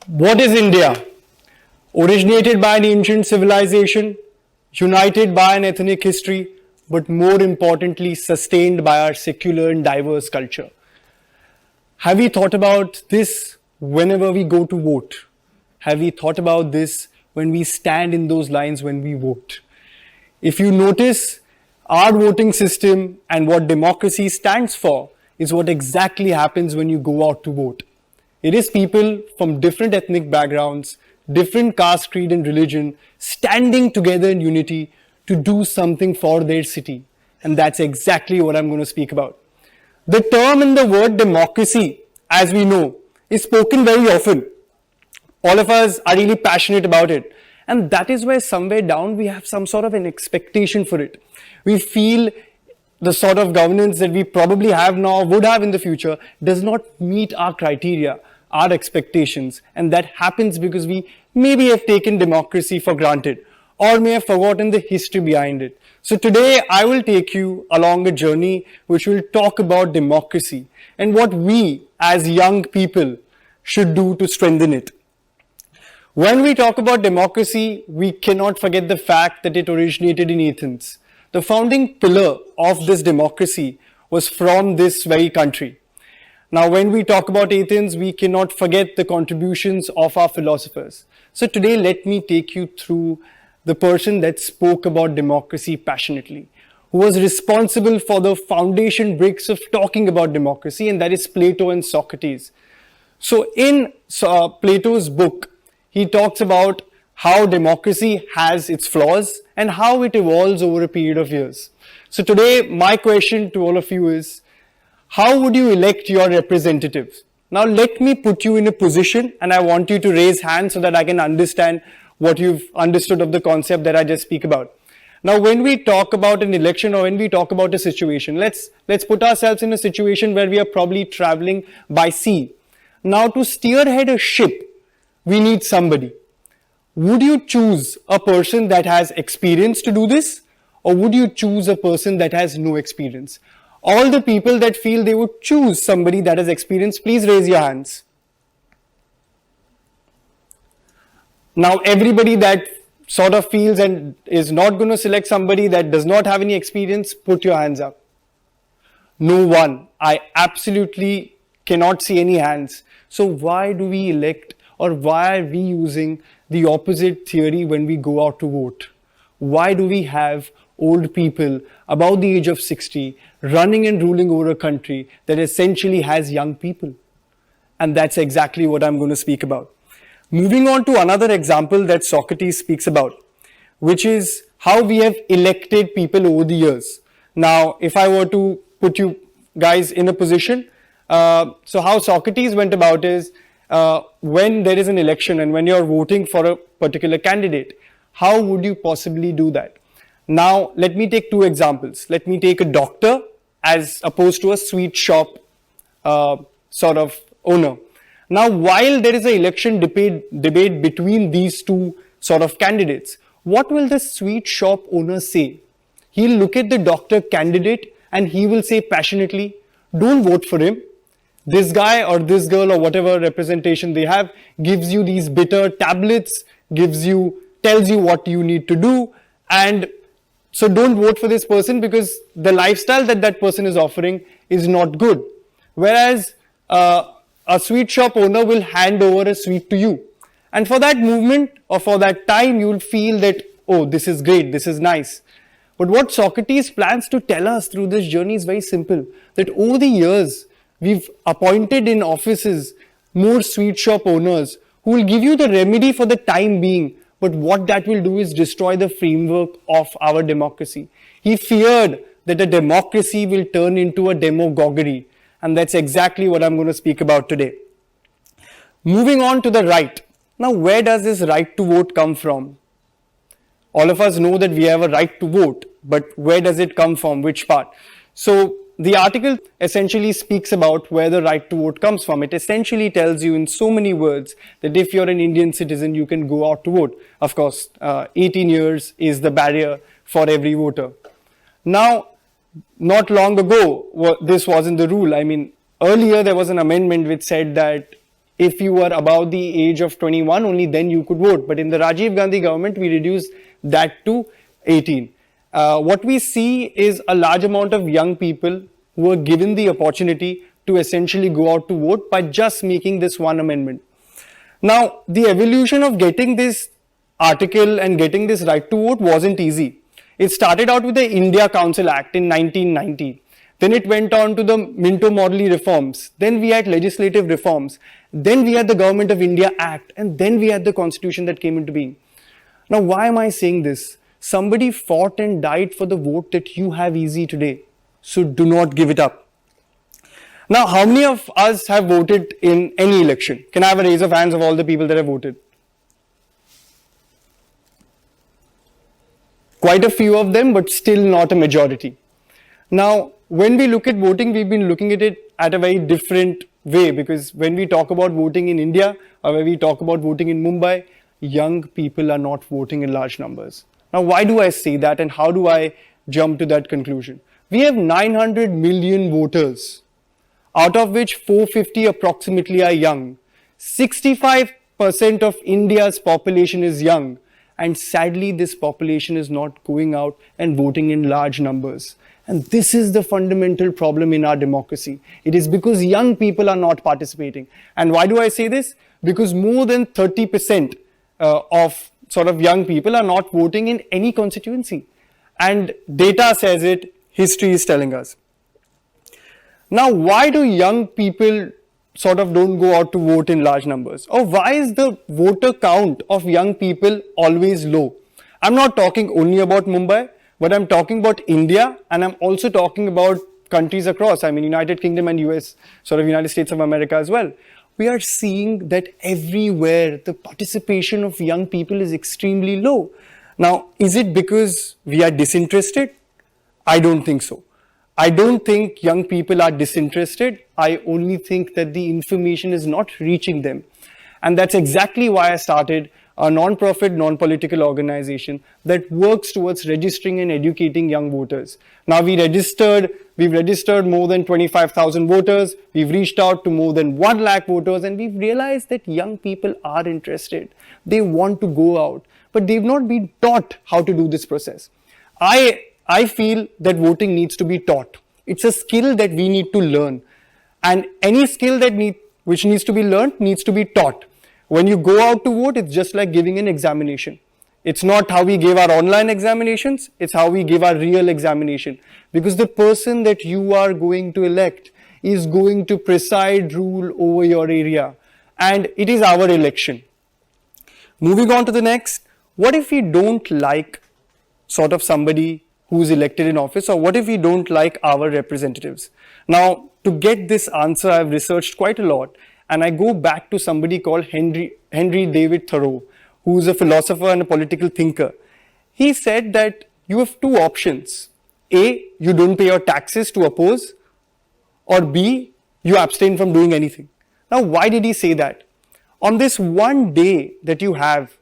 What is India? Originated by an ancient civilization, united by an ethnic history, but more importantly, sustained by our secular and diverse culture. Have we thought about this whenever we go to vote? Have we thought about this when we stand in those lines when we vote? If you notice, our voting system and what democracy stands for is what exactly happens when you go out to vote. It is people from different ethnic backgrounds, different caste, creed, and religion standing together in unity to do something for their city. And that's exactly what I'm going to speak about. The term and the word democracy, as we know, is spoken very often. All of us are really passionate about it. And that is where somewhere down we have some sort of an expectation for it. We feel the sort of governance that we probably have now, would have in the future, does not meet our criteria, our expectations. And that happens because we maybe have taken democracy for granted or may have forgotten the history behind it. So today I will take you along a journey which will talk about democracy and what we as young people should do to strengthen it. When we talk about democracy, we cannot forget the fact that it originated in Athens. The founding pillar of this democracy was from this very country. Now, when we talk about Athens, we cannot forget the contributions of our philosophers. So today, let me take you through the person that spoke about democracy passionately, who was responsible for the foundation bricks of talking about democracy, and that is Plato and Socrates. So in Plato's book, he talks about how democracy has its flaws and how it evolves over a period of years. So today, my question to all of you is, how would you elect your representatives? Now, let me put you in a position and I want you to raise hands so that I can understand what you've understood of the concept that I just speak about. Now, when we talk about an election or when we talk about a situation, let's put ourselves in a situation where we are probably traveling by sea. Now, to steerhead a ship, we need somebody. Would you choose a person that has experience to do this, or would you choose a person that has no experience? All the people that feel they would choose somebody that has experience, please raise your hands. Now, everybody that sort of feels and is not going to select somebody that does not have any experience, put your hands up. No one. I absolutely cannot see any hands. So why do we elect, or why are we using the opposite theory when we go out to vote? Why do we have old people about the age of 60 running and ruling over a country that essentially has young people? And that's exactly what I'm going to speak about. Moving on to another example that Socrates speaks about, which is how we have elected people over the years. Now, if I were to put you guys in a position, so how Socrates went about is, when there is an election and when you're voting for a particular candidate, how would you possibly do that? Now, let me take two examples. Let me take a doctor as opposed to a sweet shop sort of owner. Now, while there is an election debate between these two sort of candidates, what will the sweet shop owner say? He'll look at the doctor candidate and he will say passionately, don't vote for him. This guy or this girl or whatever representation they have gives you these bitter tablets, tells you what you need to do, and so don't vote for this person because the lifestyle that that person is offering is not good. Whereas a sweet shop owner will hand over a sweet to you. And for that movement or for that time, you will feel that, oh, this is great, this is nice. But what Socrates plans to tell us through this journey is very simple, that over the years, we've appointed in offices more sweet shop owners who will give you the remedy for the time being, but what that will do is destroy the framework of our democracy. He feared that a democracy will turn into a demagoguery, and that's exactly what I'm going to speak about today. Moving on to the right. Now, where does this right to vote come from? All of us know that we have a right to vote, but where does it come from? Which part? So, the article essentially speaks about where the right to vote comes from. It essentially tells you in so many words that if you're an Indian citizen, you can go out to vote. Of course, 18 years is the barrier for every voter. Now, not long ago, this wasn't the rule. I mean, earlier there was an amendment which said that if you were above the age of 21, only then you could vote. But in the Rajiv Gandhi government, we reduced that to 18. What we see is a large amount of young people who were given the opportunity to essentially go out to vote by just making this one amendment. Now, the evolution of getting this article and getting this right to vote wasn't easy. It started out with the India Council Act in 1990. Then it went on to the Minto-Morley reforms. Then we had legislative reforms. Then we had the Government of India Act. And then we had the constitution that came into being. Now, why am I saying this? Somebody fought and died for the vote that you have easy today. So do not give it up. Now, how many of us have voted in any election? Can I have a raise of hands of all the people that have voted? Quite a few of them, but still not a majority. Now, when we look at voting, we've been looking at it at a very different way, because when we talk about voting in India or when we talk about voting in Mumbai, young people are not voting in large numbers. Now, why do I say that and how do I jump to that conclusion? We have 900 million voters, out of which 450 approximately are young. 65% of India's population is young. And sadly, this population is not going out and voting in large numbers. And this is the fundamental problem in our democracy. It is because young people are not participating. And why do I say this? Because more than 30% of sort of young people are not voting in any constituency. And data says it, history is telling us. Now, why do young people sort of don't go out to vote in large numbers? Or why is the voter count of young people always low? I'm not talking only about Mumbai, but I'm talking about India, and I'm also talking about countries across. I mean, United Kingdom and US, sort of United States of America as well. We are seeing that everywhere the participation of young people is extremely low. Now, is it because we are disinterested? I don't think so. I don't think young people are disinterested. I only think that the information is not reaching them. And that's exactly why I started a non-profit, non-political organization that works towards registering and educating young voters. Now we've registered more than 25,000 voters. We've reached out to more than 1 lakh voters, and we've realized that young people are interested. They want to go out, but they've not been taught how to do this process. I feel that voting needs to be taught. It's a skill that we need to learn. And any skill which needs to be learned needs to be taught. When you go out to vote, it's just like giving an examination. It's not how we give our online examinations, it's how we give our real examination. Because the person that you are going to elect is going to preside, rule over your area. And it is our election. Moving on to the next, what if we don't like sort of somebody who's elected in office, or what if we don't like our representatives? Now, to get this answer, I've researched quite a lot, and I go back to somebody called Henry David Thoreau, who's a philosopher and a political thinker. He said that you have 2 options. A, you don't pay your taxes to oppose, or B, you abstain from doing anything. Now, why did he say that? On this one day that you have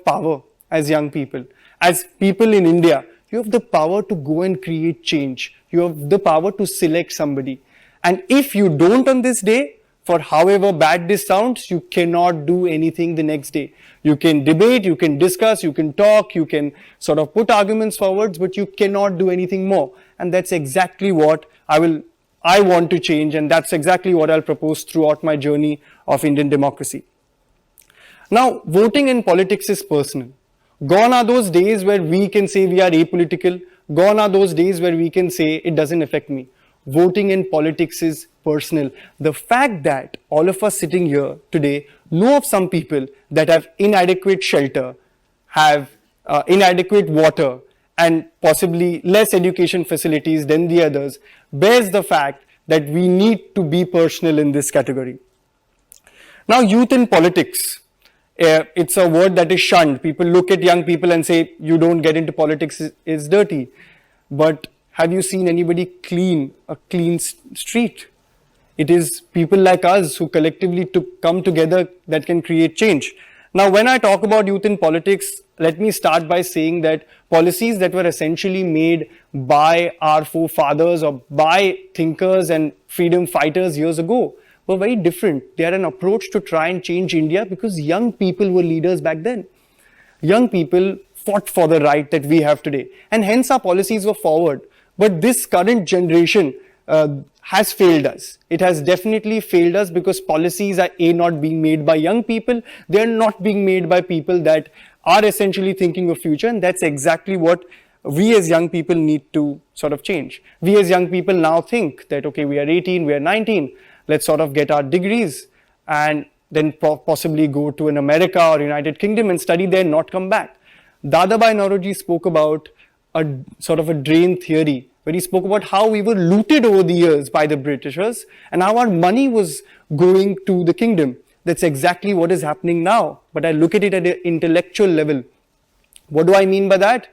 power as young people. As people in India, you have the power to go and create change. You have the power to select somebody. And if you don't on this day, for however bad this sounds, you cannot do anything the next day. You can debate, you can discuss, you can talk, you can sort of put arguments forwards, but you cannot do anything more. And that's exactly what I want to change, and that's exactly what I'll propose throughout my journey of Indian democracy. Now, voting in politics is personal. Gone are those days where we can say we are apolitical. Gone are those days where we can say it doesn't affect me. Voting in politics is personal. The fact that all of us sitting here today know of some people that have inadequate shelter, have inadequate water, and possibly less education facilities than the others, bears the fact that we need to be personal in this category. Now, youth in politics. It's a word that is shunned. People look at young people and say, you don't get into politics, it's dirty. But have you seen anybody clean a clean street? It is people like us who collectively come together that can create change. Now, when I talk about youth in politics, let me start by saying that policies that were essentially made by our forefathers or by thinkers and freedom fighters years ago were very different. They had an approach to try and change India because young people were leaders back then. Young people fought for the right that we have today, and hence our policies were forward. But this current generation has failed us. It has definitely failed us because policies are not being made by young people. They are not being made by people that are essentially thinking of future, and that's exactly what we as young people need to sort of change. We as young people now think that, okay, we are 18, we are 19, let's sort of get our degrees and then possibly go to an America or United Kingdom and study there and not come back. Dadabhai Naoroji spoke about a sort of a drain theory, where he spoke about how we were looted over the years by the Britishers and how our money was going to the kingdom. That's exactly what is happening now. But I look at it at an intellectual level. What do I mean by that?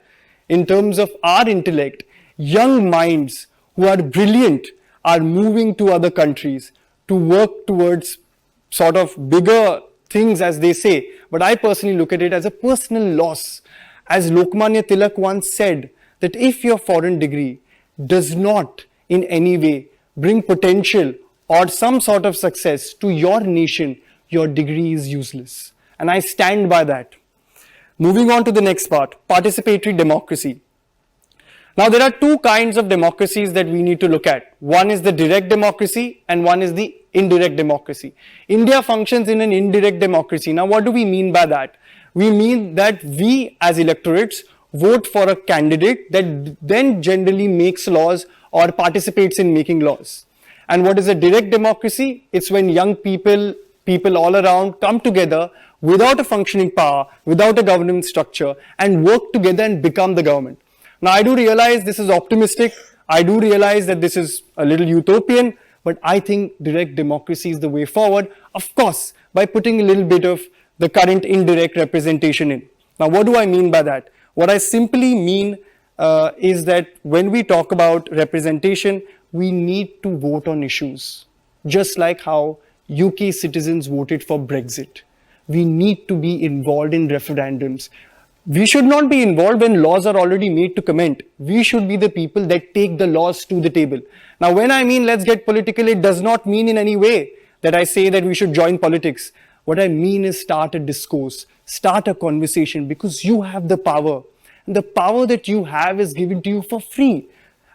In terms of our intellect, young minds who are brilliant are moving to other countries to work towards sort of bigger things, as they say. But I personally look at it as a personal loss. As Lokmanya Tilak once said, that if your foreign degree does not in any way bring potential or some sort of success to your nation, your degree is useless. And I stand by that. Moving on to the next part, participatory democracy. Now there are two kinds of democracies that we need to look at. One is the direct democracy and one is the indirect democracy. India functions in an indirect democracy. Now what do we mean by that? We mean that we as electorates vote for a candidate that then generally makes laws or participates in making laws. And what is a direct democracy? It's when young people all around come together without a functioning power, without a government structure, and work together and become the government. Now, I do realize this is optimistic. I do realize that this is a little utopian, but I think direct democracy is the way forward. Of course, by putting a little bit of the current indirect representation in. Now, what do I mean by that? What I simply mean is that when we talk about representation, we need to vote on issues, just like how UK citizens voted for Brexit. We need to be involved in referendums. We should not be involved when laws are already made to comment. We should be the people that take the laws to the table. Now, when I mean let's get political, it does not mean in any way that I say that we should join politics. What I mean is start a discourse, start a conversation, because you have the power. And the power that you have is given to you for free.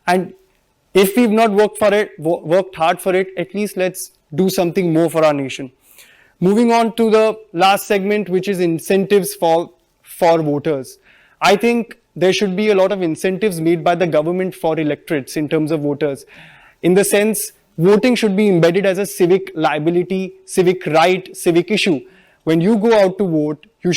And if we've not worked hard for it, at least let's do something more for our nation. Moving on to the last segment, which is incentives for voters. I think there should be a lot of incentives made by the government for electorates in terms of voters. In the sense, voting should be embedded as a civic liability, civic right, civic issue. When you go out to vote, you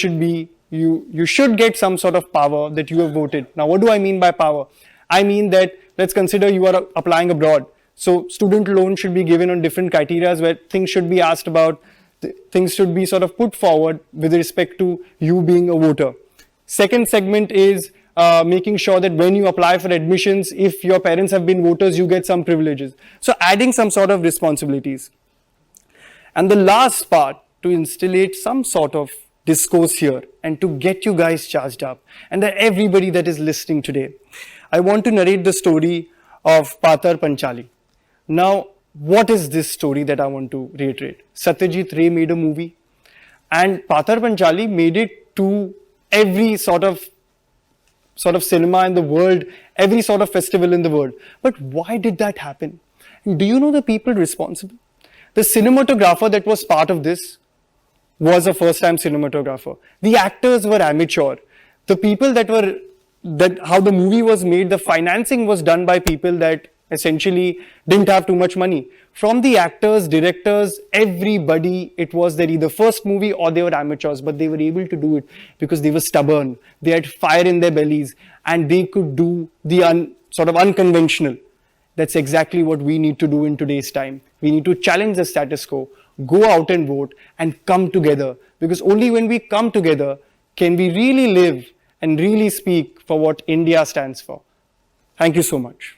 should get some sort of power that you have voted. Now, what do I mean by power? I mean that let's consider you are applying abroad. So student loan should be given on different criteria where things should be asked about, things should be sort of put forward with respect to you being a voter. Second segment is making sure that when you apply for admissions, if your parents have been voters, you get some privileges. So adding some sort of responsibilities. And the last part, to instillate some sort of discourse here and to get you guys charged up and that everybody that is listening today, I want to narrate the story of Patar Panchali. Now, what is this story that I want to reiterate? Satyajit Ray made a movie and Patar Panchali made it to every sort of cinema in the world, every sort of festival in the world. But why did that happen? And do you know the people responsible? The cinematographer that was part of this was a first-time cinematographer. The actors were amateur. The people how the movie was made, the financing was done by people that essentially didn't have too much money. From the actors, directors, everybody, it was their either first movie or they were amateurs, but they were able to do it because they were stubborn. They had fire in their bellies and they could do the sort of unconventional. That's exactly what we need to do in today's time. We need to challenge the status quo, go out and vote and come together, because only when we come together can we really live and really speak for what India stands for. Thank you so much.